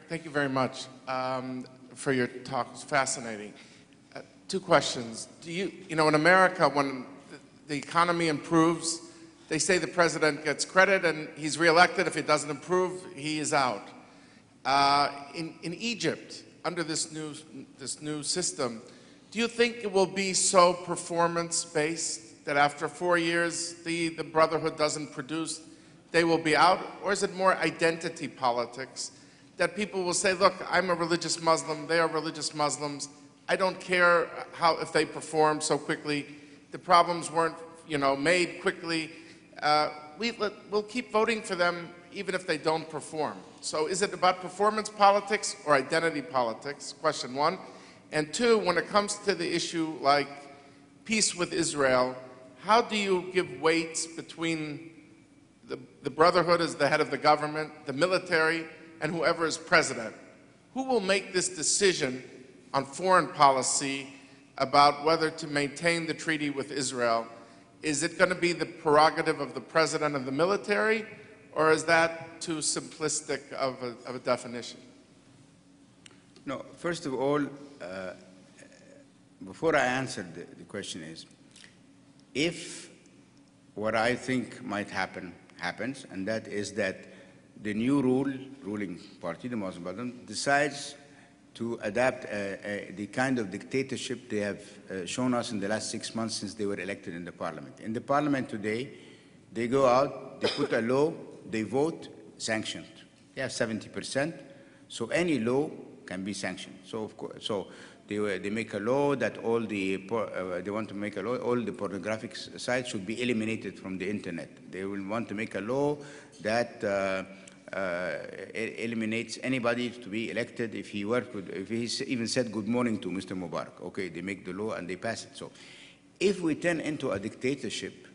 Thank you very much for your talk. It's fascinating. Two questions. You know, in America, when the economy improves, they say the president gets credit and he's reelected. If it doesn't improve, he is out. In Egypt, under this new system, do you think it will be so performance-based that after 4 years, the Brotherhood doesn't produce, they will be out? Or is it more identity politics, that people will say, look, I'm a religious Muslim, they are religious Muslims, I don't care if they perform so quickly, the problems weren't, made quickly, we'll keep voting for them even if they don't perform. So is it about performance politics or identity politics? Question one. And two, when it comes to the issue like peace with Israel, how do you give weights between the Brotherhood as the head of the government, the military, and whoever is president? Who will make this decision on foreign policy about whether to maintain the treaty with Israel? Is it going to be the prerogative of the president and the military, or is that too simplistic of a definition? No, first of all, before I answer the question is, if what I think might happen happens, and that is that the new ruling party, the Muslim Brotherhood, decides to adapt the kind of dictatorship they have shown us in the last 6 months since they were elected in the parliament. In the parliament today, they go out, they put a law, they vote, sanctioned. They have 70%, so any law can be sanctioned. So of course, they make a law that all the pornographic sites should be eliminated from the internet. They will want to make a law that eliminates anybody to be elected if he even said good morning to Mr. Mubarak. Okay, they make the law and they pass it. So if we turn into a dictatorship,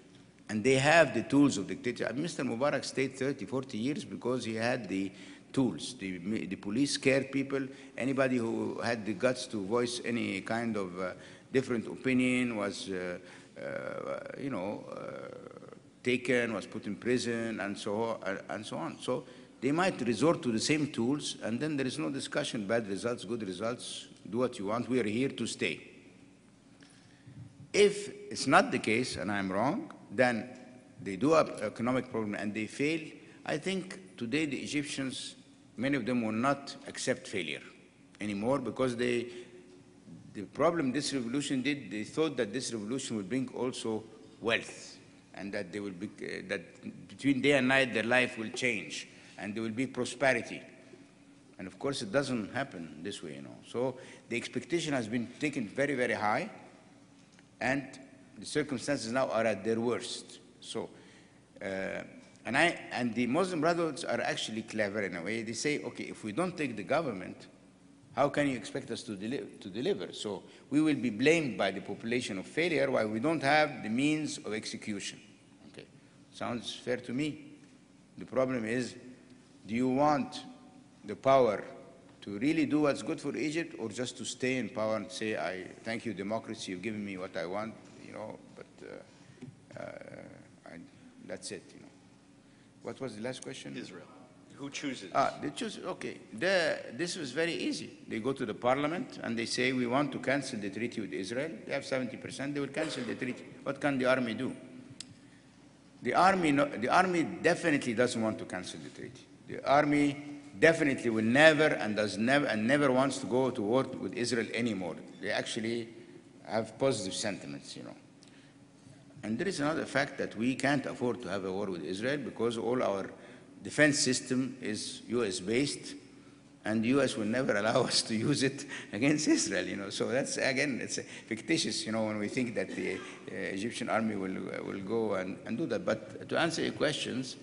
and they have the tools of dictatorship, Mr. Mubarak stayed 30, 40 years because he had the tools. The police scared people. Anybody who had the guts to voice any kind of different opinion was, taken, was put in prison, and so on. So they might resort to the same tools, and then there is no discussion, bad results, good results, do what you want, we are here to stay. If it's not the case, and I'm wrong, then they do have economic problem and they fail. I think today the Egyptians, many of them will not accept failure anymore because the problem this revolution did, they thought that this revolution would bring also wealth, and that they will be, that between day and night their life will change and there will be prosperity. And of course it doesn't happen this way, So the expectation has been taken very, very high, and the circumstances now are at their worst. So, and the Muslim Brotherhoods are actually clever in a way. They say, okay, if we don't take the government, how can you expect us to deliver? So we will be blamed by the population of failure while we don't have the means of execution. Okay, sounds fair to me. The problem is, do you want the power to really do what's good for Egypt, or just to stay in power and say, I thank you, democracy, you've given me what I want, but that's it, What was the last question? Israel. Who chooses? They choose, okay. This was very easy. They go to the parliament and they say, we want to cancel the treaty with Israel. They have 70%, they will cancel the treaty. What can the army do? The army definitely doesn't want to cancel the treaty. The army definitely will never and never wants to go to war with Israel anymore. They actually have positive sentiments, And there is another fact that we can't afford to have a war with Israel because all our defense system is US-based, and the US will never allow us to use it against Israel, So that's, again, it's fictitious, when we think that the Egyptian army will go and do that. But to answer your questions,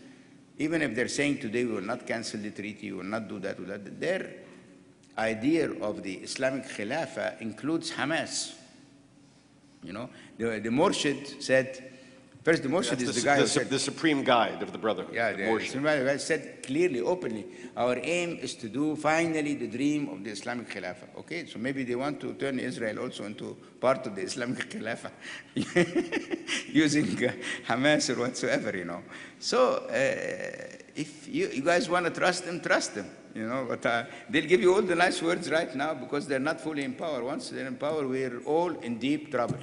even if they're saying today we will not cancel the treaty, we will not do that, their idea of the Islamic Khilafah includes Hamas. The Murshid said, First, the Murshid is the guy who said, the supreme guide of the Brotherhood. yeah, the the Murshid. Supreme guy said clearly, openly, our aim is to do finally the dream of the Islamic Khilafah. Okay, so maybe they want to turn Israel also into part of the Islamic Khilafah using Hamas or whatsoever, you know. So if you guys want to trust them, you know. But they'll give you all the nice words right now because they're not fully in power. Once they're in power, we're all in deep trouble.